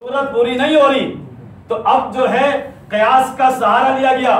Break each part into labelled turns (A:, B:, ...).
A: ضرورت پوری نہیں ہو رہی تو اب جو ہے قیاس کا سہارا لیا گیا،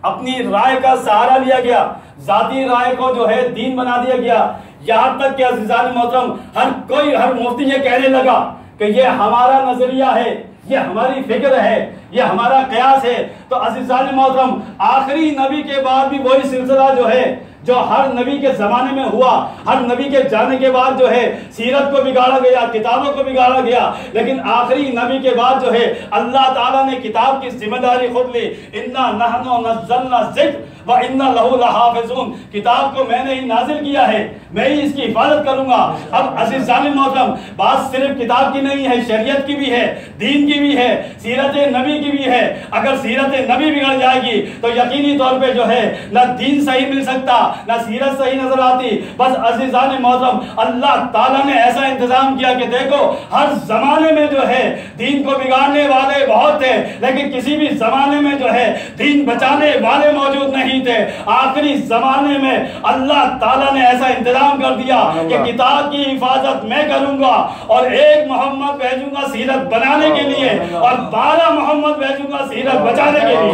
A: اپنی رائے کا سہارا لیا گیا، ذاتی رائے کو جو ہے دین بنا دیا گیا، یہاں تک کہ عزیزان محترم ہر مفتی یہ کہنے لگا کہ یہ ہمارا نظریہ ہے، یہ ہماری فکر ہے، یہ ہمارا قیاس ہے۔ تو عزیزان محترم آخری نبی کے بعد بھی وہی سلسلہ جو ہے جو ہر نبی کے زمانے میں ہوا، ہر نبی کے جانے کے بعد جو ہے سیرت کو بگاڑا گیا، کتابوں کو بگاڑا گیا، لیکن آخری نبی کے بعد جو ہے اللہ تعالیٰ نے کتاب کی ذمہ داری خود لی۔ اِنَّا نَحْنُ نَزَّلْنَا الذِّکْرَ وَإِنَّا لَهُ لَحَافِظُونَ، کتاب کو میں نے ہی نازل کیا ہے، میں ہی اس کی حفاظت کروں گا۔ اب عزیزان محترم بات صرف کتاب کی نہیں ہے، شریعت کی بھی ہے، دین کی بھی ہے، سیرت نبی کی بھی ہے۔ اگر سیرت نبی بگڑ جائے گی تو یقینی طور پہ جو ہے نہ دین صحیح مل سکتا، نہ سیرت صحیح نظر آتی۔ بس عزیزان محترم اللہ تعالیٰ نے ایسا انتظام کیا کہ دیکھو ہر زمانے میں جو ہے دین کو بگاڑنے والے بہت تھے، لیکن کسی بھی زمانے میں جو ہے دین بچانے والے موجود نہیں تھے۔ آخری زمانے میں اللہ تعالیٰ نے ایسا انتظام کر دیا کہ کتاب کی حفاظت میں کروں گا، اور ایک محمد بھیجوں گا سیرت بنانے کے لیے، اور 12 محمد بھیجوں گا سیرت بچانے کے لیے۔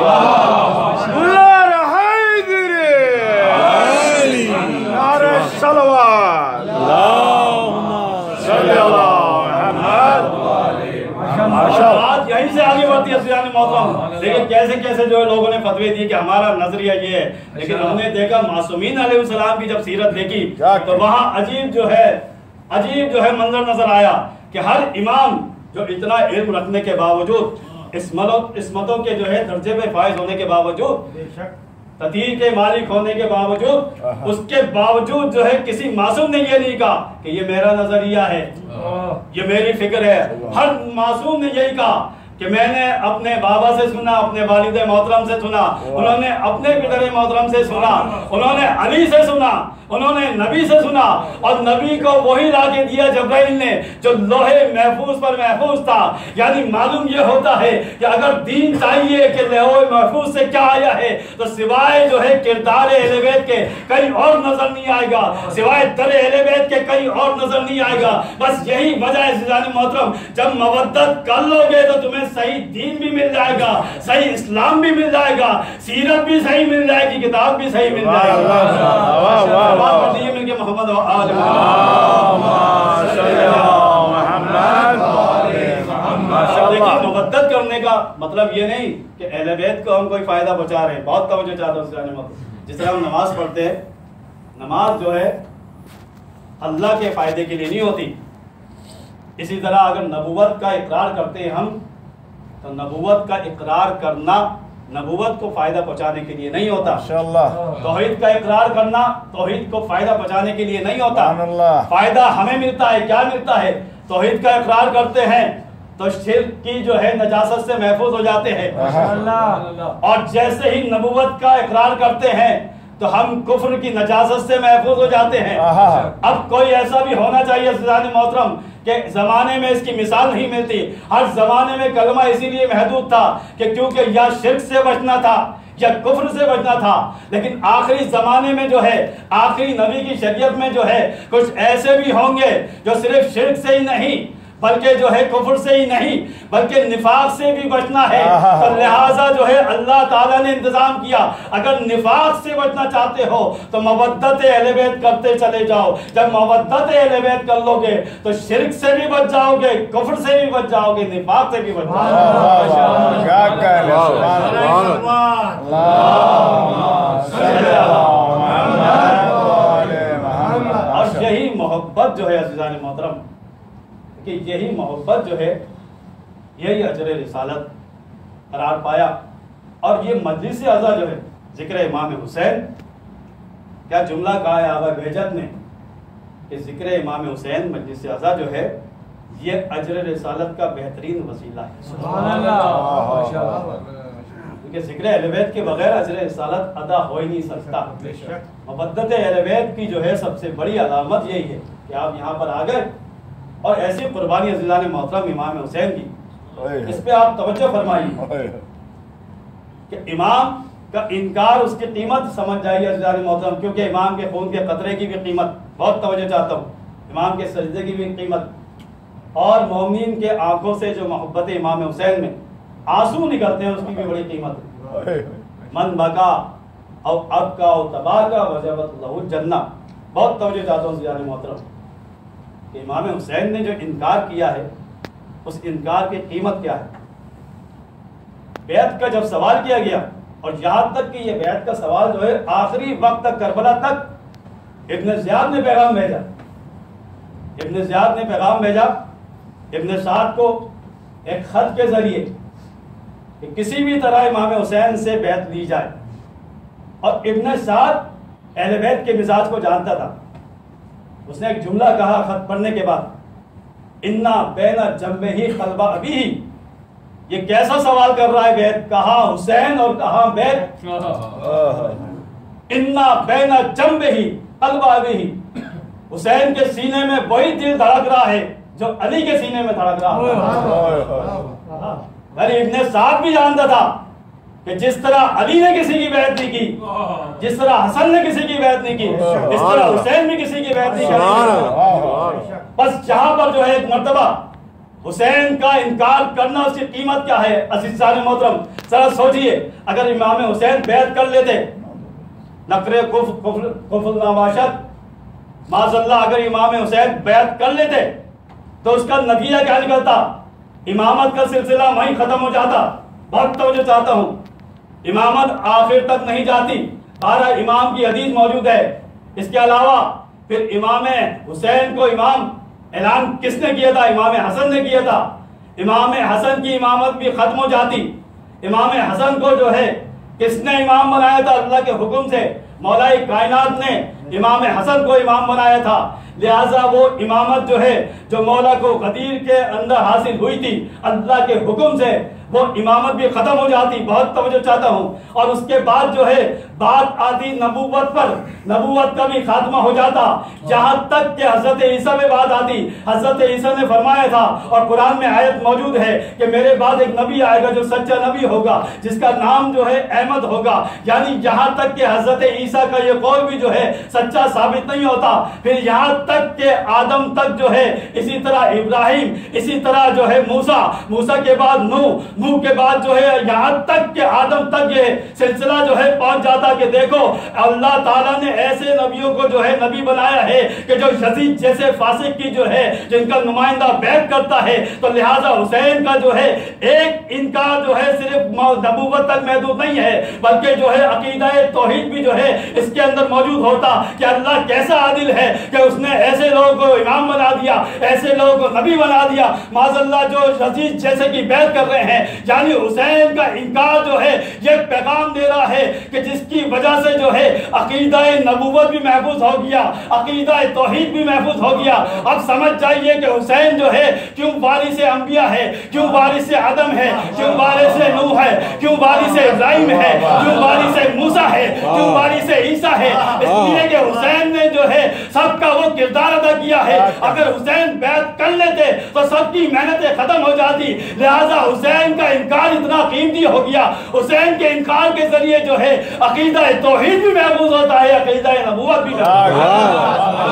A: بات یہیں سے آگے بڑھتی ہے عزیزان محترم، لیکن کیسے کیسے جو ہے لوگوں نے فتوے دیے کہ ہمارا نظریہ یہ ہے، لیکن ہم نے دیکھا معصومین علیہ السلام کی جب سیرت دیکھی تو وہاں عجیب جو ہے منظر نظر آیا کہ ہر امام جو اتنا علم رکھنے کے باوجود، عصمتوں کے جو ہے درجے پہ فائز ہونے کے باوجود، تطہیر کے مالک ہونے کے باوجود، اس کے باوجود جو ہے کسی معصوم نے یہ نہیں کہا کہ یہ میرا نظریہ ہے، یہ میری فکر ہے۔ ہر معصوم نے یہی کہا کہ میں نے اپنے بابا سے سنا، اپنے والد محترم سے سنا، انہوں نے اپنے پدر محترم سے سنا، انہوں نے علی سے سنا، انہوں نے نبی سے سنا، اور نبی کو وہی لا کے دیا جبرائیل نے جو لوہے محفوظ پر محفوظ تھا۔ یعنی معلوم یہ ہوتا ہے کہ اگر دین چاہیے کہ لوہے محفوظ سے کیا آیا ہے تو سوائے جو ہے کردار اہل بیت کے کہیں اور نظر نہیں آئے گا، سوائے در اہل بیت کے کہیں اور نظر نہیں آئے گا۔ بس یہی وجہ ہے عزیزان محترم، جب مودت کر لو گے تو تمہیں صحیح دین بھی مل جائے گا، صحیح اسلام بھی مل جائے گا، سیرت بھی صحیح مل جائے گی، کتاب بھی صحیح مل جائے گی۔ بات کرتی ہے مل کے محمد و آل محمد۔ لیکن مودت کرنے کا مطلب یہ نہیں کہ اہل بیت کو ہم کوئی فائدہ پہنچا رہے ہیں۔ بہت توجہ چاہتا ہوں جس طرح ہم نماز پڑھتے ہیں، نماز جو ہے اللہ کے فائدے کے لیے نہیں ہوتی، اسی طرح اگر نبوت کا اقرار کرتے ہیں ہم تو نبوت کا اقرار کرنا نبوت کو فائدہ پہنچانے کے لیے نہیں ہوتا۔ توحید کا اقرار کرنا توحید کو فائدہ پہنچانے کے لیے نہیں ہوتا۔ فائدہ ہمیں ملتا ہے، کیا ملتا ہے؟ توحید کا اقرار کرتے ہیں تو شرک کی جو ہے نجاست سے محفوظ ہو جاتے ہیں، اور جیسے ہی نبوت کا اقرار کرتے ہیں تو ہم کفر کی نجاست سے محفوظ ہو جاتے ہیں۔ اب کوئی ایسا بھی ہونا چاہیے عزیزان محترم کہ زمانے میں اس کی مثال نہیں ملتی۔ ہر زمانے میں کلمہ اسی لیے محدود تھا کہ کیونکہ یا شرک سے بچنا تھا یا کفر سے بچنا تھا، لیکن آخری زمانے میں جو ہے آخری نبی کی شریعت میں جو ہے کچھ ایسے بھی ہوں گے جو صرف شرک سے ہی نہیں بلکہ جو ہے کفر سے ہی نہیں بلکہ نفاق سے بھی بچنا ہے۔ تو لہٰذا جو ہے اللہ تعالیٰ نے انتظام کیا، اگر نفاق سے بچنا چاہتے ہو تو مودت اہل بیت کرتے چلے جاؤ۔ جب مودت اہل بیت کر لو گے تو شرک سے بھی بچ جاؤ گے، کفر سے بھی بچ جاؤ گے، نفاق سے بھی بچ جاؤ گے۔ اور یہی محبت جو ہے عزیزان محترم کہ یہی محبت جو ہے یہی اجر رسالت قرار پایا، اور یہ مجلس اعضا جو ہے ذکر امام حسین، کیا جملہ کہا ہے آبا بہجت نے کہ ذکر امام حسین مجلس اعضا جو ہے یہ اجر رسالت کا بہترین وسیلہ ہے۔ سبحان اللہ، کیونکہ ذکر اہل بیت کے بغیر اجر رسالت ادا ہو ہی نہیں سکتا۔ مودت اہل بیت کی جو ہے سب سے بڑی علامت یہی ہے کہ آپ یہاں پر آ گئے، اور ایسی قربانی عزیزان محترم امام حسین کی، اس پہ آپ توجہ فرمائیے کہ امام کا انکار اس کی قیمت سمجھ جائیے عزیزان محترم، کیونکہ امام کے خون کے قطرے کی بھی قیمت، بہت توجہ چاہتا ہوں، امام کے سجدے کی بھی قیمت، اور مومنین کے آنکھوں سے جو محبت امام حسین میں آنسو نکلتے ہیں اس کی بھی بڑی قیمت ہے. من بکا او اب کا او تباہ کا وجبت لہ الجنہ. بہت توجہ چاہتا ہوں سیدھا محترم کہ امام حسین نے جو انکار کیا ہے اس انکار کی قیمت کیا ہے. بیعت کا جب سوال کیا گیا اور یہاں تک کہ یہ بیعت کا سوال جو ہے آخری وقت تک کربلا تک ابن زیاد نے پیغام بھیجا. ابن زیاد نے پیغام بھیجا ابن سعد کو ایک خط کے ذریعے کہ کسی بھی طرح امام حسین سے بیعت لی جائے. اور ابن سعد اہل بیت کے مزاج کو جانتا تھا. اس نے ایک جملہ کہا خط پڑھنے کے بعد, انا بین جنبہ قلب ابی. یہ کیسا سوال کر رہا ہے بیعت, کہاں حسین اور کہاں بیعت. انا بین جنبہ قلب ابی. حسین کے سینے میں وہی دل دھڑک رہا ہے جو علی کے سینے میں دھڑک رہا ہے. یعنی ابن سعد بھی جانتا تھا کہ جس طرح علی نے کسی کی بیعت نہیں کی, جس طرح حسن نے کسی کی بیعت نہیں کی, اس طرح حسین بھی کسی کی بیعت نہیں کی. بس جہاں پر جو ہے ایک مرتبہ حسین کا انکار کرنا اس کی قیمت کیا ہے. عزیزان محترم ذرا سوچئے, اگر امام حسین بیعت کر لیتے, نقرے کفر نواشت معاذ اللہ, اگر امام حسین بیعت کر لیتے تو اس کا نتیجہ کیا نکلتا؟ امامت کا سلسلہ وہیں ختم ہو جاتا. بہت توجہ چاہتا ہوں, امامت آخر تک نہیں جاتی. 12 امام کی حدیث موجود ہے. اس کے علاوہ پھر امام حسین کو امام اعلان کس نے کیا تھا؟ امام حسن نے کیا تھا. امام حسن کی امامت بھی ختم ہو جاتی. امام حسن کو جو ہے کس نے امام بنایا تھا؟ اللہ کے حکم سے مولا کائنات نے امام حسن کو امام بنایا تھا. لہٰذا وہ امامت جو ہے جو مولا کو غدیر کے اندر حاصل ہوئی تھی اللہ کے حکم سے, وہ امامت بھی ختم ہو جاتی. بہت توجہ چاہتا ہوں. اور اس کے بعد جو ہے بات آتی نبوت پر, نبوت کا بھی خاتمہ ہو جاتا. یہاں تک کہ حضرت عیسیٰ میں بات آتی. حضرت عیسیٰ نے فرمایا تھا اور قرآن میں آیت موجود ہے کہ میرے بعد ایک نبی آئے گا جو سچا نبی ہوگا, جس کا نام جو ہے احمد ہوگا. یعنی یہاں تک کہ حضرت عیسیٰ کا یہ قول بھی جو ہے سچا ثابت نہیں ہوتا. پھر یہاں تک کہ آدم تک جو ہے, اسی طرح ابراہیم, اسی طرح جو ہے موسیٰ کے بعد نوح کے بعد جو ہے یہاں تک کہ آدم تک یہ سلسلہ جو ہے پہنچ جاتا کہ دیکھو اللہ تعالیٰ نے ایسے نبیوں کو جو ہے نبی بنایا ہے کہ جو یزید جیسے فاسق کی جو ہے جن کا نمائندہ بیعت کرتا ہے. تو لہٰذا حسین کا جو ہے ایک انکار جو ہے صرف نبوت تک محدود نہیں ہے, بلکہ جو ہے عقیدہ توحید بھی جو ہے اس کے اندر موجود ہوتا کہ اللہ کیسا عادل ہے کہ اس نے ایسے لوگوں کو امام بنا دیا, ایسے لوگوں کو نبی بنا دیا. معاذ اللہ جو یزید جیسے کی بیعت کر رہے ہیں, یعنی حسین کا انکار جو ہے یہ پیغام دے رہا ہے کہ جس کی وجہ سے جو ہے عقیدہ نبوت بھی محفوظ ہو گیا, عقیدہ توحید بھی محفوظ ہو گیا. اب سمجھ جائیے کہ حسین جو ہے کیوں وارث انبیاء ہے, کیوں وارث آدم ہے, کیوں وارث نوح ہے, کیوں وارث ابراہیم ہے, کیوں وارث موسیٰ ہے, کیوں وارث عیسیٰ ہے. اس لیے کہ حسین نے جو ہے سب کا وہ کردار ادا کیا ہے. اگر حسین بیعت کر لیتے تو سب کی محنتیں ختم ہو جاتی. لہذا حسین کا انکار اتنا قیمتی ہو گیا. حسین کے انکار کے ذریعے جو ہے عقیدہ توحید بھی محفوظ ہوتا ہے, عقیدہ نبوت بھی محفوظ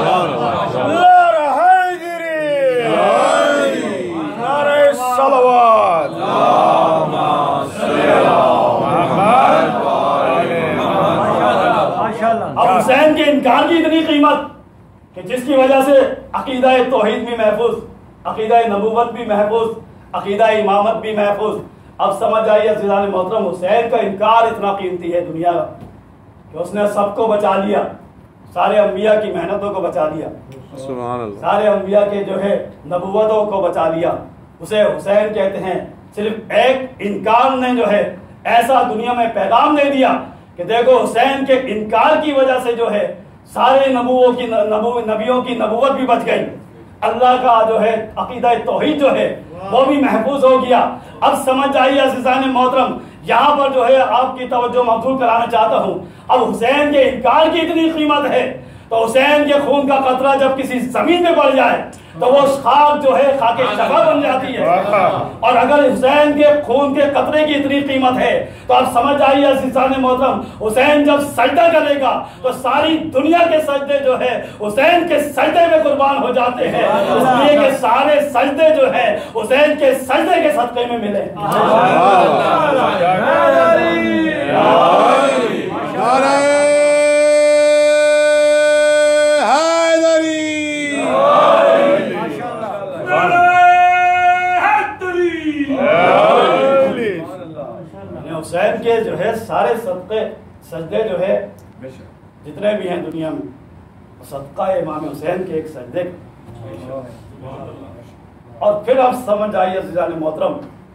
A: اب حسین کے انکار کی اتنی قیمت کہ جس کی وجہ سے عقیدہ توحید بھی محفوظ, عقیدہ نبوت بھی محفوظ, عقیدہ امامت بھی محفوظ. اب سمجھ آئیے عزیزان محترم, حسین کا انکار اتنا قیمتی ہے دنیا کا کہ اس نے سب کو بچا لیا, سارے انبیاء کی محنتوں کو بچا لیا, سارے انبیاء کے جو ہے نبوتوں کو بچا لیا. اسے حسین کہتے ہیں. صرف ایک انکار نے جو ہے ایسا دنیا میں پیغام دے دیا کہ دیکھو حسین کے انکار کی وجہ سے جو ہے سارے نبیوں کی نبوت بھی بچ گئی, اللہ کا جو ہے عقیدہ توحید جو ہے وہ بھی محفوظ ہو گیا. اب سمجھ آئیے عزیزان محترم, یہاں پر جو ہے آپ کی توجہ مبذول کرانا چاہتا ہوں. اب حسین کے انکار کی اتنی قیمت ہے تو حسین کے خون کا قطرہ جب کسی زمین پہ پڑ جائے, تو وہ خاک جو ہے خاک شفا بن جاتی ہے. اور اگر حسین کے خون کے قطرے کی اتنی قیمت ہے تو آپ سمجھ آئیے عزیزان محترم، حسین جب سجدہ کرے گا تو ساری دنیا کے سجدے جو ہے حسین کے سجدے میں قربان ہو جاتے ہیں، اس لیے کہ سارے سجدے جو ہے حسین کے سجدے کے صدقے میں ملے. حسین کے جو ہے سارے صدقے سجدے جو ہے جتنے بھی ہیں دنیا میں صدقہ امام حسین کے ایک سجدے. اور پھر اب سمجھ آئیے عزیزان محترم،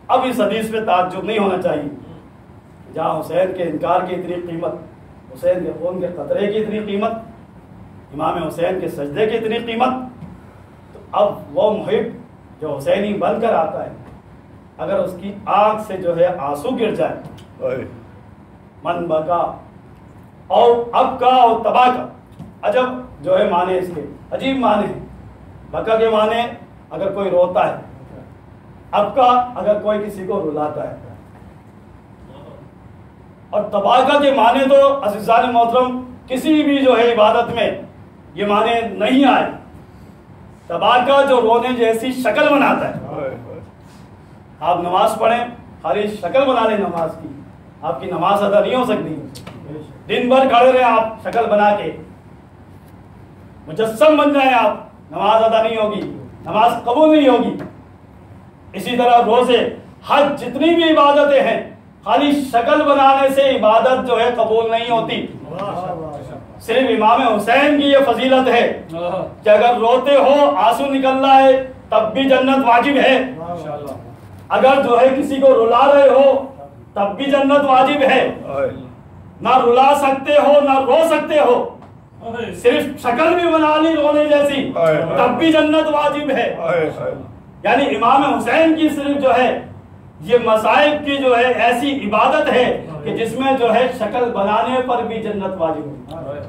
A: اب اس حدیث پہ تعجب نہیں ہونا چاہیے. جہاں حسین کے انکار کی اتنی قیمت، حسین کے خون کے قطرے کی اتنی قیمت، امام حسین کے سجدے کی اتنی قیمت، تو اب وہ محب جو حسینی بن کر آتا ہے اگر اس کی آنکھ سے جو ہے آنسو گر جائے، من بکا اور اب کا اور تباہ کا، عجب جو ہے معنی اس کے عجیب معنی ہیں. بکا کے معنی اگر کوئی روتا ہے، اب کا اگر کوئی کسی کو رلاتا ہے، اور تباہ کے معنی تو عزیزان محترم کسی بھی جو ہے عبادت میں یہ معنی نہیں آئے. تباہ کا جو رونے جیسی شکل بناتا ہے. آپ نماز پڑھیں خالی شکل بنا لیں نماز کی، آپ کی نماز ادا نہیں ہو سکتی. دن بھر کھڑے رہے آپ شکل بنا کے، مجسم بن جائیں آپ، نماز ادا نہیں ہوگی، نماز قبول نہیں ہوگی. اسی طرح روزے، حج، جتنی بھی عبادتیں ہیں خالی شکل بنانے سے عبادت جو ہے قبول نہیں ہوتی. صرف امام حسین کی یہ فضیلت ہے کہ اگر روتے ہو، آنسو نکل رہا ہے، تب بھی جنت واجب ہے. اگر جو ہے کسی کو رلا رہے ہو تب بھی جنت واجب ہے. نہ رلا سکتے ہو نہ رو سکتے ہو، صرف شکل بھی بنا لی رونے جیسی، تب بھی جنت واجب ہے. یعنی امام حسین کی صرف جو ہے یہ مصائب کی جو ہے ایسی عبادت ہے کہ جس میں جو ہے شکل بنانے پر بھی جنت واجب ہے.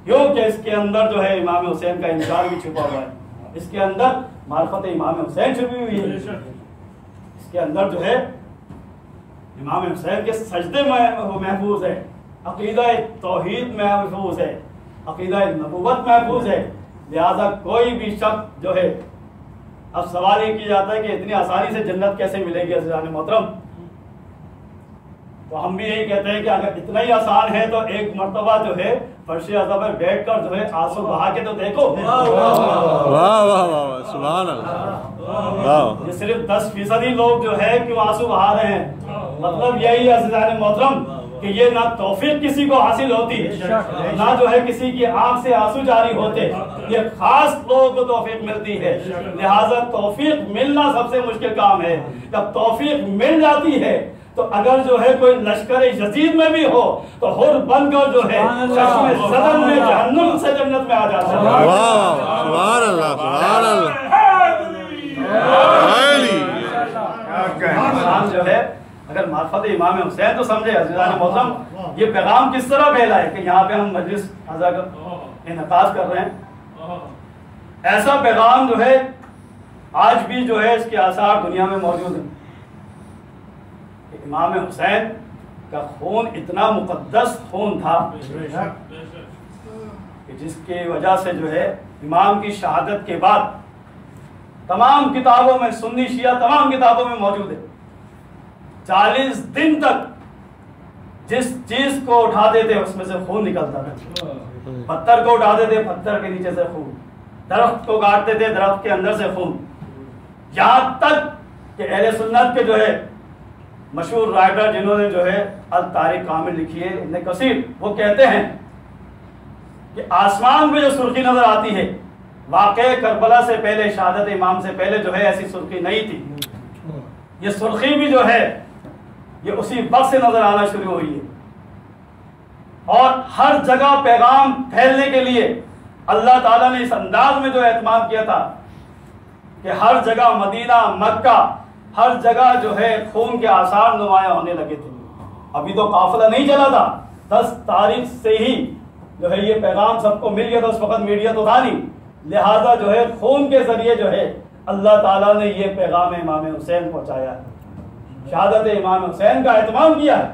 A: کیوں کہ اس کے اندر جو ہے امام حسین کا انکار بھی چھپا ہوا ہے، اس کے اندر معرفت امام حسین چھپی ہوئی ہے، اس کے اندر جو ہے امام حسین کے سجدے محفوظ ہے، عقیدہ توحید محفوظ ہے، عقیدہ نبوت محفوظ ہے. لہذا کوئی بھی شخص جو ہے، اب سوال یہ کیا جاتا ہے کہ اتنی آسانی سے جنت کیسے ملے گی عزیزان محترم؟ تو ہم بھی یہی کہتے ہیں کہ اگر اتنا ہی آسان ہے تو ایک مرتبہ جو ہے فرش اعظم پر بیٹھ کر جو ہے آنسو بہا کے تو دیکھو.
B: واہ واہ واہ سبحان اللہ.
A: یہ صرف 10% لوگ جو ہے کیوں آنسو بہا رہے ہیں؟ مطلب یہی ہے عزیزان محترم کہ یہ نہ توفیق کسی کو حاصل ہوتی، نہ جو ہے کسی کی آنکھ سے آنسو جاری ہوتے، یہ خاص لوگوں کو توفیق ملتی ہے. لہٰذا توفیق ملنا سب سے مشکل کام ہے. جب توفیق مل جاتی ہے تو اگر جو ہے کوئی لشکر یزید میں بھی ہو تو حر بن کر جو ہے چشم زدن میں جہنم سے جنت میں آ جاتا ہے.
B: سبحان اللہ سبحان
A: اللہ. جو ہے اگر معرفت امام حسین تو سمجھے عزیزان محترم، یہ پیغام کس طرح پھیلا ہے کہ یہاں پہ ہم مجلس انعقاد کر رہے ہیں. ایسا پیغام جو ہے آج بھی جو ہے اس کے آثار دنیا میں موجود ہیں. امام حسین کا خون اتنا مقدس خون تھا کہ جس کی وجہ سے جو ہے امام کی شہادت کے بعد تمام کتابوں میں، سنی شیعہ تمام کتابوں میں موجود ہے، 40 دن تک جس چیز کو اٹھاتے تھے اس میں سے خون نکلتا تھا. پتھر کو اٹھاتے تھے، پتھر کے نیچے سے خون، درخت کو کاٹتے تھے، درخت کے اندر سے خون. یہاں تک کہ اہل سنت کے جو ہے مشہور رائٹر جنہوں نے جو ہے التاریخ کامل لکھی ہے، ابن کثیر، وہ کہتے ہیں کہ آسمان میں جو سرخی نظر آتی ہے واقع کربلا سے پہلے، شہادت امام سے پہلے جو ہے ایسی سرخی نہیں تھی. یہ سرخی بھی جو ہے یہ اسی وقت سے نظر آنا شروع ہوئی ہے. اور ہر جگہ پیغام پھیلنے کے لیے اللہ تعالیٰ نے اس انداز میں جو اہتمام کیا تھا کہ ہر جگہ مدینہ، مکہ، ہر جگہ جو ہے خون کے آثار نمایاں ہونے لگے تھے. ابھی تو قافلہ نہیں چلا تھا، 10 تاریخ سے ہی جو ہے یہ پیغام سب کو مل گیا تھا. اس وقت میڈیا تو تھا نہیں، لہذا جو ہے خون کے ذریعے جو ہے اللہ تعالیٰ نے یہ پیغام امام حسین پہنچایا ہے، شہادت امام حسین کا اہتمام کیا ہے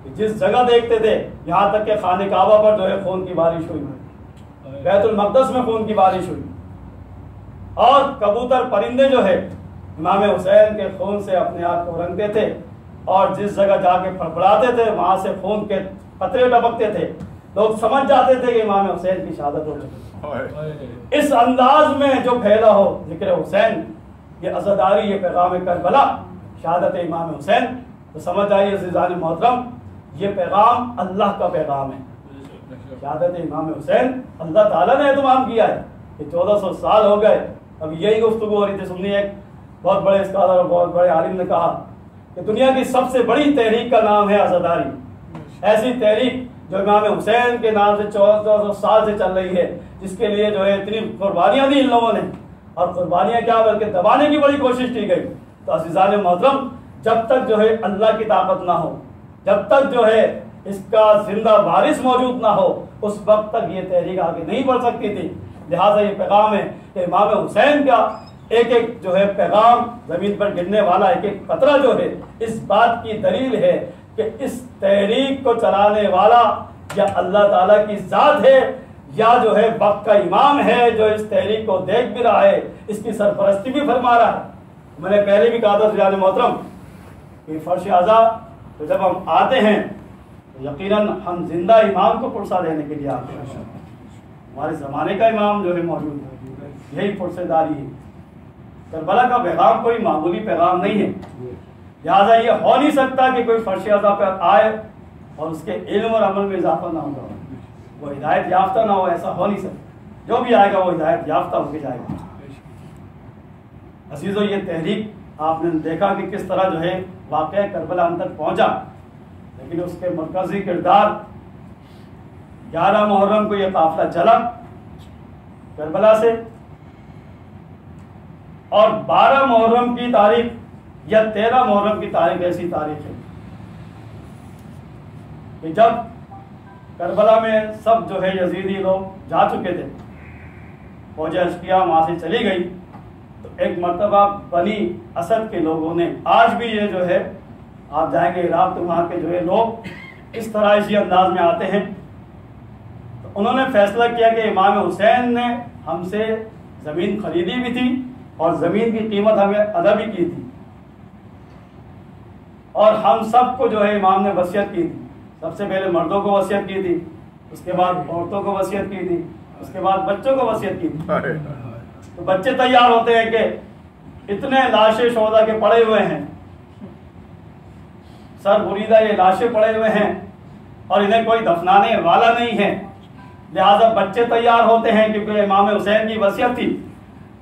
A: کہ جس جگہ دیکھتے تھے، یہاں تک کہ خانہ کعبہ پر جو ہے خون کی بارش ہوئی، بیت المقدس میں خون کی بارش ہوئی، اور کبوتر پرندے جو ہے امام حسین کے خون سے اپنے آپ کو رنگتے تھے، اور جس جگہ جا کے پھڑپڑاتے تھے وہاں سے خون کے قطرے ٹپکتے تھے، لوگ سمجھ جاتے تھے کہ امام حسین کی شہادت ہو چکی۔ اس انداز میں جو پھیلا ہو ذکر حسین، یہ عزاداری، یہ پیغام کربلا، شہادت امام حسین، تو سمجھ آئیے عزیزان محترم یہ پیغام اللہ کا پیغام ہے۔ شہادت امام حسین اللہ تعالیٰ نے اہتمام کیا ہے کہ 1400 سال ہو گئے، اب یہی گفتگو ہو رہی تھی، سنی ایک بہت بڑے اسکالر اور بہت بڑے عالم نے کہا کہ دنیا کی سب سے بڑی تحریک کا نام ہے عزاداری، ایسی تحریک جو امام حسین کے نام سے 1400 سال سے چل رہی ہے، جس کے لیے جو ہے اتنی قربانیاں دی ان لوگوں نے، اور قربانیاں کیا بلکہ دبانے کی بڑی کوشش کی گئی۔ تو عزیزان محترم جب تک جو ہے اللہ کی طاقت نہ ہو، جب تک جو ہے اس کا زندہ وارث موجود نہ ہو، اس وقت تک یہ تحریک آگے نہیں بڑھ سکتی تھی۔ لہٰذا یہ پیغام ہے کہ امام حسین کا ایک ایک جو ہے پیغام، زمین پر گرنے والا ایک ایک قطرہ جو ہے، اس بات کی دلیل ہے کہ اس تحریک کو چلانے والا یا اللہ تعالیٰ کی ذات ہے، یا جو ہے وقت کا امام ہے جو اس تحریک کو دیکھ بھی رہا ہے، اس کی سرپرستی بھی فرما رہا ہے۔ میں نے پہلے بھی کہا تھا عزیزان محترم کہ فرش اعضا تو جب ہم آتے ہیں تو یقیناً ہم زندہ امام کو پرسہ دینے کے لیے آتے ہیں، ہمارے زمانے کا امام جو ہے موجود ہے، یہی پرسہ داری ہے۔ کربلا کا پیغام کوئی معمولی پیغام نہیں ہے، لہٰذا یہ ہو نہیں سکتا کہ کوئی فرش اعضا پر آئے اور اس کے علم اور عمل میں اضافہ نہ ہوگا، وہ ہدایت یافتہ نہ ہو، ایسا ہو نہیں سکتا۔ جو بھی آئے گا وہ ہدایت یافتہ ہو کے جائے گا۔ عزیزو یہ تحریک آپ نے دیکھا کہ کس طرح جو ہے واقعہ کربلا ہم تک پہنچا، لیکن اس کے مرکزی کردار 11 محرم کو یہ قافلہ چلا کربلا سے، اور 12 محرم کی تاریخ یا 13 محرم کی تاریخ ایسی تاریخ ہے کہ جب کربلا میں سب جو ہے یزیدی لوگ جا چکے تھے، فوج اشقیاء وہاں سے چلی گئی، تو ایک مرتبہ بنی اسد کے لوگوں نے، آج بھی یہ جو ہے آپ جائیں گے عراق تو وہاں کے جو ہے لوگ اس طرح اسی انداز میں آتے ہیں، تو انہوں نے فیصلہ کیا کہ امام حسین نے ہم سے زمین خریدی بھی تھی اور زمین کی قیمت ہمیں ادا بھی کی تھی، اور ہم سب کو جو ہے امام نے وصیت کی تھی، سب سے پہلے مردوں کو وصیت کی تھی، اس کے بعد عورتوں کو وصیت کی تھی، اس کے بعد بچوں کو وصیت کی تھی۔ تو بچے تیار ہوتے ہیں کہ اتنے لاشیں شہداء کے پڑے ہوئے ہیں، سر بریدہ یہ لاشیں پڑے ہوئے ہیں اور انہیں کوئی دفنانے والا نہیں ہے، لہذا بچے تیار ہوتے ہیں کیونکہ امام حسین کی وصیت تھی۔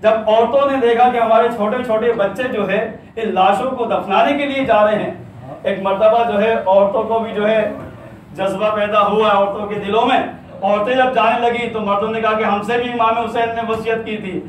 A: جب عورتوں نے دیکھا کہ ہمارے چھوٹے چھوٹے بچے جو ہے ان لاشوں کو دفنانے کے لیے جا رہے ہیں، ایک مرتبہ جو ہے عورتوں کو بھی جو ہے جذبہ پیدا ہوا عورتوں کے دلوں میں، عورتیں جب جانے لگی تو مردوں نے کہا کہ ہم سے بھی امام حسین نے وصیت کی تھی،